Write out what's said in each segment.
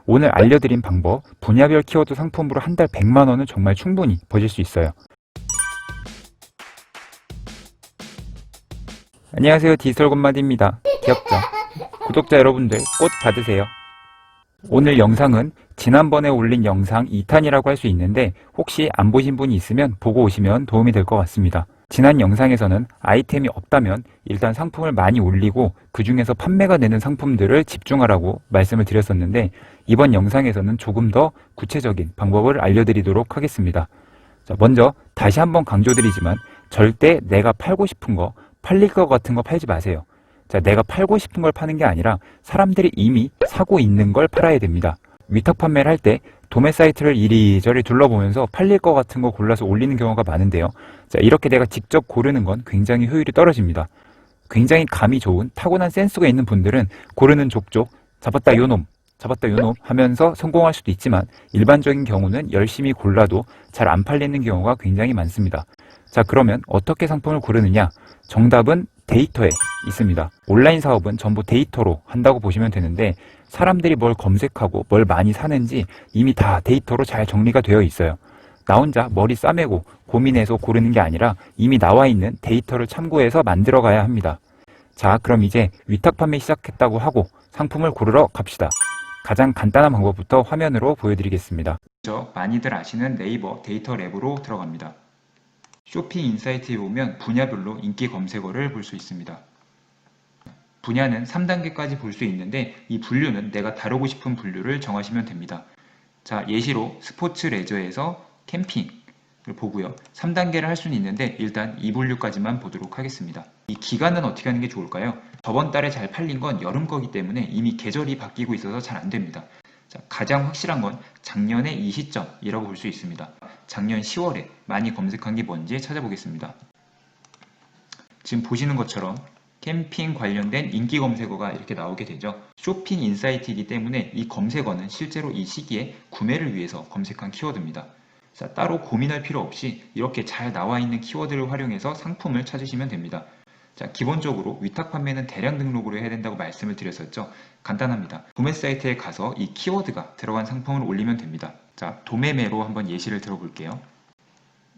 오늘 알려드린 방법, 분야별 키워드 상품으로 한 달 100만 원은 정말 충분히 버실 수 있어요. 안녕하세요, 디지털건마디입니다. 귀엽죠? 구독자 여러분들 꽃 받으세요. 오늘 영상은 지난번에 올린 영상 2탄이라고 할 수 있는데 혹시 안 보신 분이 있으면 보고 오시면 도움이 될 것 같습니다. 지난 영상에서는 아이템이 없다면 일단 상품을 많이 올리고 그 중에서 판매가 되는 상품들을 집중하라고 말씀을 드렸었는데 이번 영상에서는 조금 더 구체적인 방법을 알려드리도록 하겠습니다. 자, 먼저 다시 한번 강조드리지만 절대 내가 팔고 싶은 거, 팔릴 것 같은 거 팔지 마세요. 자, 내가 팔고 싶은 걸 파는 게 아니라 사람들이 이미 사고 있는 걸 팔아야 됩니다. 위탁 판매를 할 때 도매 사이트를 이리저리 둘러보면서 팔릴 것 같은 거 골라서 올리는 경우가 많은데요. 자, 이렇게 내가 직접 고르는 건 굉장히 효율이 떨어집니다. 굉장히 감이 좋은 타고난 센스가 있는 분들은 고르는 족족 잡았다 요놈 잡았다 요놈 하면서 성공할 수도 있지만 일반적인 경우는 열심히 골라도 잘 안 팔리는 경우가 굉장히 많습니다. 자, 그러면 어떻게 상품을 고르느냐? 정답은 데이터에 있습니다. 온라인 사업은 전부 데이터로 한다고 보시면 되는데 사람들이 뭘 검색하고 뭘 많이 사는지 이미 다 데이터로 잘 정리가 되어 있어요. 나 혼자 머리 싸매고 고민해서 고르는 게 아니라 이미 나와 있는 데이터를 참고해서 만들어 가야 합니다. 자, 그럼 이제 위탁 판매 시작했다고 하고 상품을 고르러 갑시다. 가장 간단한 방법부터 화면으로 보여드리겠습니다. 먼저 많이들 아시는 네이버 데이터 랩으로 들어갑니다. 쇼핑 인사이트에 보면 분야별로 인기 검색어를 볼 수 있습니다. 분야는 3단계까지 볼 수 있는데 이 분류는 내가 다루고 싶은 분류를 정하시면 됩니다. 자, 예시로 스포츠 레저에서 캠핑을 보고요. 3단계를 할 수는 있는데 일단 이 분류까지만 보도록 하겠습니다. 이 기간은 어떻게 하는 게 좋을까요? 저번 달에 잘 팔린 건 여름 거기 때문에 이미 계절이 바뀌고 있어서 잘 안 됩니다. 자, 가장 확실한 건 작년의 이 시점이라고 볼 수 있습니다. 작년 10월에 많이 검색한 게 뭔지 찾아보겠습니다. 지금 보시는 것처럼 캠핑 관련된 인기 검색어가 이렇게 나오게 되죠. 쇼핑 인사이트이기 때문에 이 검색어는 실제로 이 시기에 구매를 위해서 검색한 키워드입니다. 자, 따로 고민할 필요 없이 이렇게 잘 나와 있는 키워드를 활용해서 상품을 찾으시면 됩니다. 자, 기본적으로 위탁 판매는 대량 등록으로 해야 된다고 말씀을 드렸었죠. 간단합니다. 도매 사이트에 가서 이 키워드가 들어간 상품을 올리면 됩니다. 자, 도매매로 한번 예시를 들어볼게요.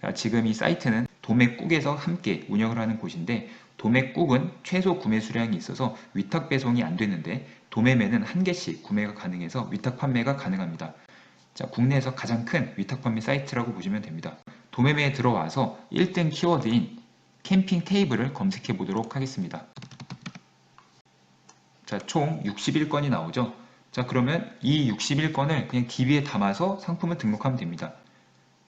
자, 지금 이 사이트는 도매국에서 함께 운영을 하는 곳인데 도매국은 최소 구매 수량이 있어서 위탁 배송이 안 되는데 도매매는 한 개씩 구매가 가능해서 위탁 판매가 가능합니다. 자, 국내에서 가장 큰 위탁 판매 사이트라고 보시면 됩니다. 도매매에 들어와서 1등 키워드인 캠핑 테이블을 검색해 보도록 하겠습니다. 자, 총 61건이 나오죠. 자, 그러면 이 61건을 그냥 DB에 담아서 상품을 등록하면 됩니다.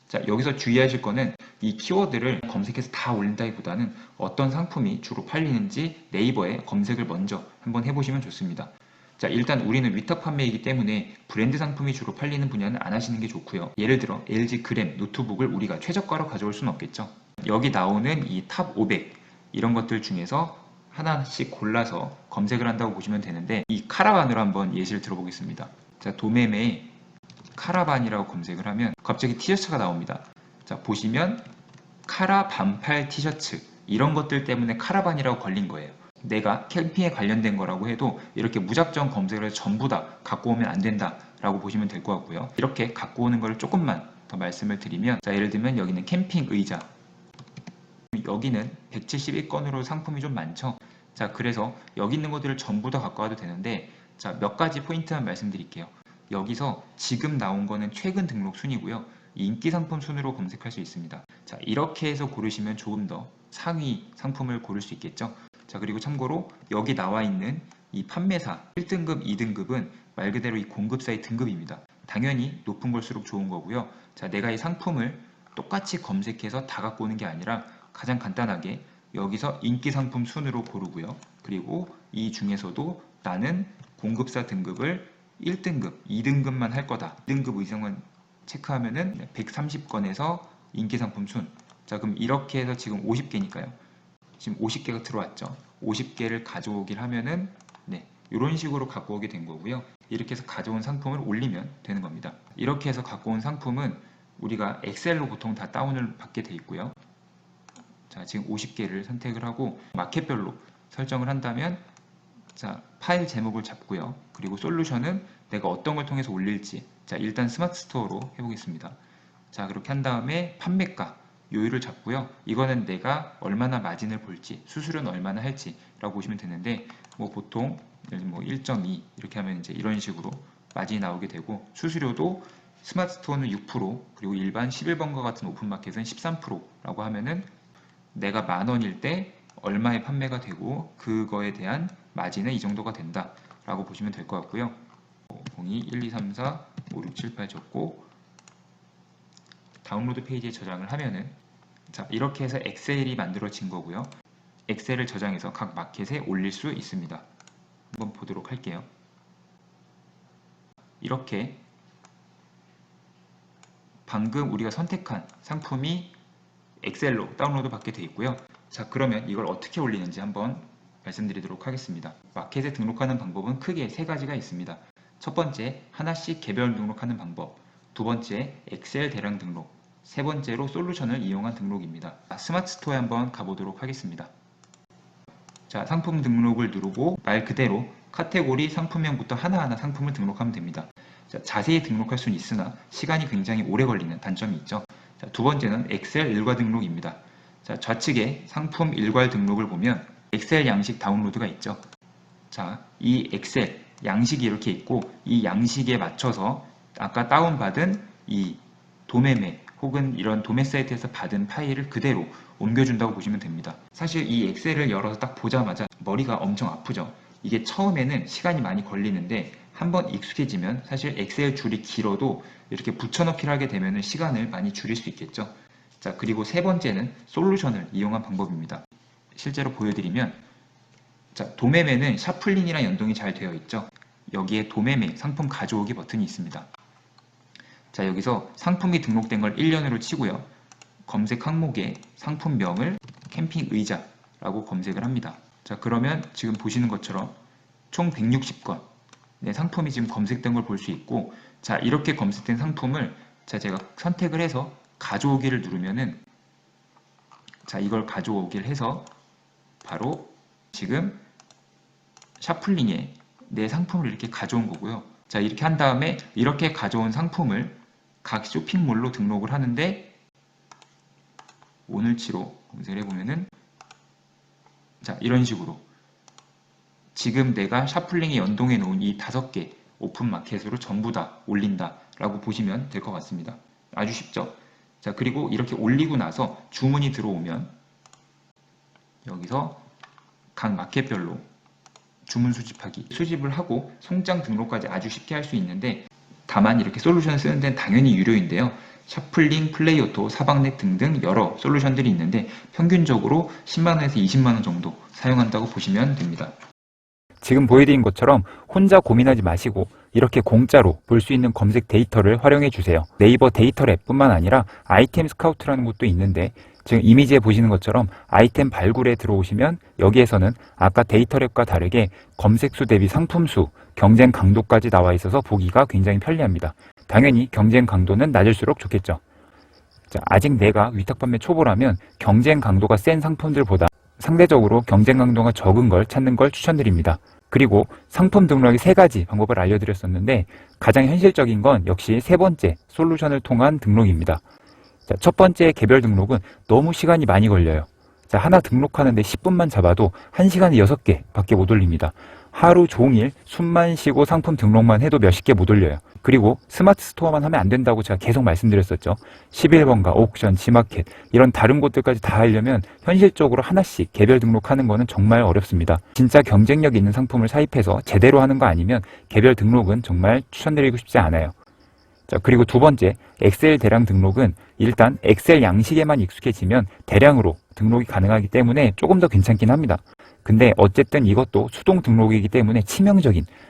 자, 여기서 주의하실 거는 이 키워드를 검색해서 다 올린다기보다는 어떤 상품이 주로 팔리는지 네이버에 검색을 먼저 한번 해보시면 좋습니다. 자, 일단 우리는 위탁 판매이기 때문에 브랜드 상품이 주로 팔리는 분야는 안 하시는 게 좋고요. 예를 들어 LG 그램 노트북을 우리가 최저가로 가져올 수는 없겠죠. 여기 나오는 이 탑 500 이런 것들 중에서 하나씩 골라서 검색을 한다고 보시면 되는데 이 카라반으로 한번 예시를 들어보겠습니다. 자, 도매매에 카라반이라고 검색을 하면 갑자기 티셔츠가 나옵니다. 자, 보시면 카라 반팔 티셔츠 이런 것들 때문에 카라반이라고 걸린 거예요. 내가 캠핑에 관련된 거라고 해도 이렇게 무작정 검색을 해서 전부 다 갖고 오면 안 된다 라고 보시면 될 것 같고요. 이렇게 갖고 오는 걸 조금만 더 말씀을 드리면 자, 예를 들면 여기는 캠핑 의자, 여기는 171건으로 상품이 좀 많죠. 자, 그래서 여기 있는 것들을 전부 다 갖고 와도 되는데 자, 몇 가지 포인트만 말씀드릴게요. 여기서 지금 나온 거는 최근 등록 순이고요. 인기 상품 순으로 검색할 수 있습니다. 자, 이렇게 해서 고르시면 조금 더 상위 상품을 고를 수 있겠죠. 자, 그리고 참고로 여기 나와 있는 이 판매사 1등급, 2등급은 말 그대로 이 공급사의 등급입니다. 당연히 높은 걸수록 좋은 거고요. 자, 내가 이 상품을 똑같이 검색해서 다 갖고 오는 게 아니라 가장 간단하게 여기서 인기 상품 순으로 고르고요. 그리고 이 중에서도 나는 공급사 등급을 1등급, 2등급만 할 거다. 2등급 이상은 체크하면은 130건에서 인기 상품 순. 자, 그럼 이렇게 해서 지금 50개니까요. 지금 50개가 들어왔죠. 50개를 가져오길 하면은 네, 이런 식으로 갖고 오게 된 거고요. 이렇게 해서 가져온 상품을 올리면 되는 겁니다. 이렇게 해서 갖고 온 상품은 우리가 엑셀로 보통 다 다운을 받게 돼 있고요. 자, 지금 50개를 선택을 하고 마켓별로 설정을 한다면 자, 파일 제목을 잡고요. 그리고 솔루션은 내가 어떤 걸 통해서 올릴지. 자, 일단 스마트 스토어로 해보겠습니다. 자, 그렇게 한 다음에 판매가 요율을 잡고요. 이거는 내가 얼마나 마진을 볼지, 수수료는 얼마나 할지라고 보시면 되는데, 뭐 보통 뭐 1.2 이렇게 하면 이제 이런 식으로 마진이 나오게 되고, 수수료도 스마트 스토어는 6%, 그리고 일반 11번과 같은 오픈마켓은 13%라고 하면은 내가 10,000원일 때 얼마에 판매가 되고 그거에 대한 마진은 이 정도가 된다라고 보시면 될 것 같고요. 02 1 2 3 4 5 6 7 8 적고 다운로드 페이지에 저장을 하면은, 자, 이렇게 해서 엑셀이 만들어진 거고요. 엑셀을 저장해서 각 마켓에 올릴 수 있습니다. 한번 보도록 할게요. 이렇게 방금 우리가 선택한 상품이 엑셀로 다운로드 받게 되어 있고요. 자, 그러면 이걸 어떻게 올리는지 한번 말씀드리도록 하겠습니다. 마켓에 등록하는 방법은 크게 세 가지가 있습니다. 첫 번째, 하나씩 개별 등록하는 방법. 두 번째, 엑셀 대량 등록. 세 번째로 솔루션을 이용한 등록입니다. 스마트 스토어에 한번 가보도록 하겠습니다. 자, 상품 등록을 누르고 말 그대로 카테고리 상품명부터 하나하나 상품을 등록하면 됩니다. 자, 자세히 등록할 수는 있으나 시간이 굉장히 오래 걸리는 단점이 있죠. 자, 두 번째는 엑셀 일괄 등록입니다. 자, 좌측에 상품 일괄 등록을 보면 엑셀 양식 다운로드가 있죠. 자, 이 엑셀 양식이 이렇게 있고, 이 양식에 맞춰서 아까 다운받은 이 도매매 혹은 이런 도매 사이트에서 받은 파일을 그대로 옮겨준다고 보시면 됩니다. 사실 이 엑셀을 열어서 딱 보자마자 머리가 엄청 아프죠. 이게 처음에는 시간이 많이 걸리는데 한번 익숙해지면 사실 엑셀 줄이 길어도 이렇게 붙여넣기를 하게 되면 시간을 많이 줄일 수 있겠죠. 자, 그리고 세 번째는 솔루션을 이용한 방법입니다. 실제로 보여드리면, 자, 도매매는 샤플린이랑 연동이 잘 되어 있죠. 여기에 도매매 상품 가져오기 버튼이 있습니다. 자, 여기서 상품이 등록된 걸 1년으로 치고요. 검색 항목에 상품명을 캠핑 의자라고 검색을 합니다. 자, 그러면 지금 보시는 것처럼 총 160건 상품이 지금 검색된 걸 볼 수 있고, 자, 이렇게 검색된 상품을 제가 선택을 해서 가져오기를 누르면은, 자, 이걸 가져오기를 해서 바로 지금 샤플링에 내 상품을 이렇게 가져온 거고요. 자, 이렇게 한 다음에 이렇게 가져온 상품을 각 쇼핑몰로 등록을 하는데, 오늘치로 검색을 해보면은, 자, 이런 식으로 지금 내가 샤플링에 연동해 놓은 이 5개 오픈마켓으로 전부 다 올린다 라고 보시면 될 것 같습니다. 아주 쉽죠? 자, 그리고 이렇게 올리고 나서 주문이 들어오면 여기서 각 마켓별로 주문 수집하기, 수집을 하고 송장 등록까지 아주 쉽게 할 수 있는데, 다만 이렇게 솔루션을 쓰는 데는 당연히 유료인데요. 샤플링, 플레이오토, 사박넷 등등 여러 솔루션들이 있는데 평균적으로 10만원에서 20만원 정도 사용한다고 보시면 됩니다. 지금 보여드린 것처럼 혼자 고민하지 마시고 이렇게 공짜로 볼 수 있는 검색 데이터를 활용해 주세요. 네이버 데이터 랩뿐만 아니라 아이템 스카우트라는 것도 있는데, 지금 이미지에 보시는 것처럼 아이템 발굴에 들어오시면 여기에서는 아까 데이터 랩과 다르게 검색수 대비 상품수, 경쟁 강도까지 나와 있어서 보기가 굉장히 편리합니다. 당연히 경쟁 강도는 낮을수록 좋겠죠. 자, 아직 내가 위탁판매 초보라면 경쟁 강도가 센 상품들보다 상대적으로 경쟁 강도가 적은 걸 찾는 걸 추천드립니다. 그리고 상품 등록의 3가지 방법을 알려드렸었는데, 가장 현실적인 건 역시 세 번째 솔루션을 통한 등록입니다. 자, 첫 번째 개별 등록은 너무 시간이 많이 걸려요. 자, 하나 등록하는데 10분만 잡아도 1시간에 6개 밖에 못 올립니다. 하루 종일 숨만 쉬고 상품 등록만 해도 몇십 개 못 올려요. 그리고 스마트 스토어만 하면 안 된다고 제가 계속 말씀드렸었죠. 11번가, 옥션, 지마켓 이런 다른 곳들까지 다 하려면 현실적으로 하나씩 개별 등록하는 거는 정말 어렵습니다. 진짜 경쟁력 있는 상품을 사입해서 제대로 하는 거 아니면 개별 등록은 정말 추천드리고 싶지 않아요. 자, 그리고 두 번째, 엑셀 대량 등록은 일단 엑셀 양식에만 익숙해지면 대량으로 등록이 가능하기 때문에 조금 더 괜찮긴 합니다. 근데 어쨌든 이것도 수동 등록이기 때문에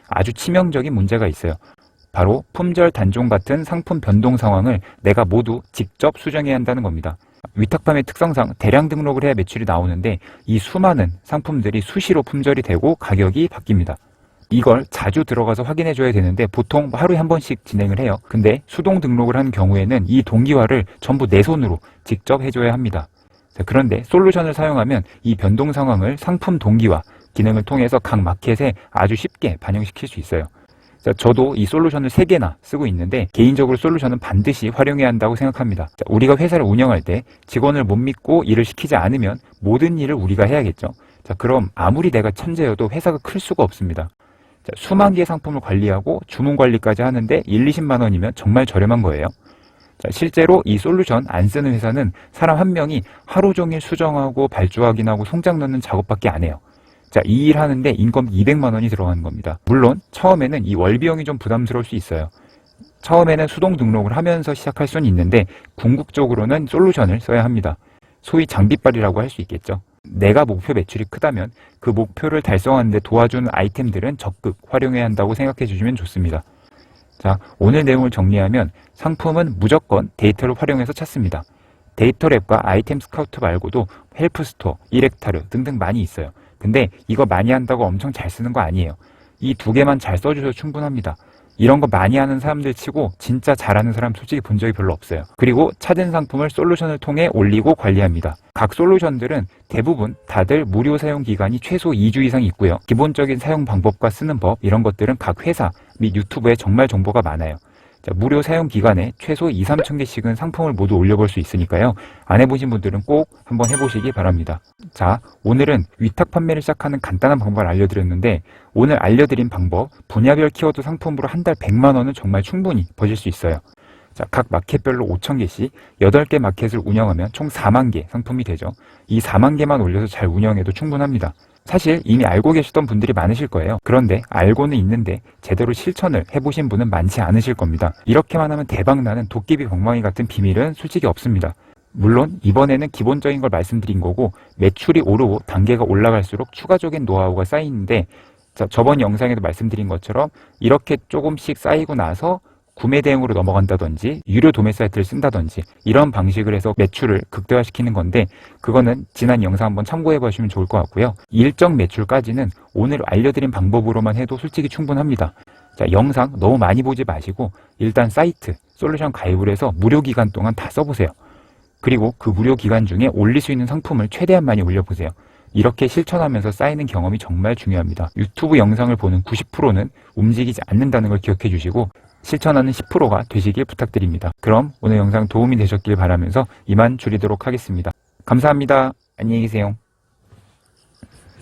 아주 치명적인 문제가 있어요. 바로 품절 단종 같은 상품 변동 상황을 내가 모두 직접 수정해야 한다는 겁니다. 위탁판매 특성상 대량 등록을 해야 매출이 나오는데, 이 수많은 상품들이 수시로 품절이 되고 가격이 바뀝니다. 이걸 자주 들어가서 확인해 줘야 되는데 보통 하루에 한 번씩 진행을 해요. 근데 수동 등록을 한 경우에는 이 동기화를 전부 내 손으로 직접 해줘야 합니다. 자, 그런데 솔루션을 사용하면 이 변동 상황을 상품 동기화 기능을 통해서 각 마켓에 아주 쉽게 반영시킬 수 있어요. 자, 저도 이 솔루션을 3개나 쓰고 있는데 개인적으로 솔루션은 반드시 활용해야 한다고 생각합니다. 자, 우리가 회사를 운영할 때 직원을 못 믿고 일을 시키지 않으면 모든 일을 우리가 해야겠죠. 자, 그럼 아무리 내가 천재여도 회사가 클 수가 없습니다. 자, 수만 개의 상품을 관리하고 주문 관리까지 하는데 1, 20만 원이면 정말 저렴한 거예요. 자, 실제로 이 솔루션 안 쓰는 회사는 사람 한 명이 하루 종일 수정하고 발주 확인하고 송장 넣는 작업밖에 안 해요. 자, 이 일 하는데 인건비 200만 원이 들어가는 겁니다. 물론 처음에는 이 월비용이 좀 부담스러울 수 있어요. 처음에는 수동 등록을 하면서 시작할 수는 있는데 궁극적으로는 솔루션을 써야 합니다. 소위 장비빨이라고 할 수 있겠죠. 내가 목표 매출이 크다면 그 목표를 달성하는 데 도와주는 아이템들은 적극 활용해야 한다고 생각해 주시면 좋습니다. 자, 오늘 내용을 정리하면 상품은 무조건 데이터를 활용해서 찾습니다. 데이터 랩과 아이템 스카우트 말고도 헬프스토어, 이렉타르 등등 많이 있어요. 근데 이거 많이 한다고 엄청 잘 쓰는 거 아니에요. 이 2개만 잘 써주셔도 충분합니다. 이런 거 많이 하는 사람들 치고 진짜 잘하는 사람 솔직히 본 적이 별로 없어요. 그리고 찾은 상품을 솔루션을 통해 올리고 관리합니다. 각 솔루션들은 대부분 다들 무료 사용 기간이 최소 2주 이상 있고요. 기본적인 사용 방법과 쓰는 법 이런 것들은 각 회사 및 유튜브에 정말 정보가 많아요. 자, 무료 사용 기간에 최소 2, 3천 개씩은 상품을 모두 올려볼 수 있으니까요. 안 해보신 분들은 꼭 한번 해보시기 바랍니다. 자, 오늘은 위탁 판매를 시작하는 간단한 방법을 알려드렸는데 오늘 알려드린 방법, 분야별 키워드 상품으로 한 달 100만 원은 정말 충분히 버실 수 있어요. 자, 각 마켓별로 5천 개씩 8개 마켓을 운영하면 총 4만 개 상품이 되죠. 이 4만 개만 올려서 잘 운영해도 충분합니다. 사실 이미 알고 계시던 분들이 많으실 거예요. 그런데 알고는 있는데 제대로 실천을 해보신 분은 많지 않으실 겁니다. 이렇게만 하면 대박나는 도깨비 방망이 같은 비밀은 솔직히 없습니다. 물론 이번에는 기본적인 걸 말씀드린 거고 매출이 오르고 단계가 올라갈수록 추가적인 노하우가 쌓이는데 자, 저번 영상에도 말씀드린 것처럼 이렇게 조금씩 쌓이고 나서 구매 대행으로 넘어간다든지 유료 도매 사이트를 쓴다든지 이런 방식을 해서 매출을 극대화시키는 건데 그거는 지난 영상 한번 참고해 보시면 좋을 것 같고요. 일정 매출까지는 오늘 알려드린 방법으로만 해도 솔직히 충분합니다. 자, 영상 너무 많이 보지 마시고 일단 사이트, 솔루션 가입을 해서 무료 기간 동안 다 써보세요. 그리고 그 무료 기간 중에 올릴 수 있는 상품을 최대한 많이 올려보세요. 이렇게 실천하면서 쌓이는 경험이 정말 중요합니다. 유튜브 영상을 보는 90%는 움직이지 않는다는 걸 기억해 주시고 실천하는 10%가 되시길 부탁드립니다. 그럼 오늘 영상 도움이 되셨길 바라면서 이만 줄이도록 하겠습니다. 감사합니다. 안녕히 계세요.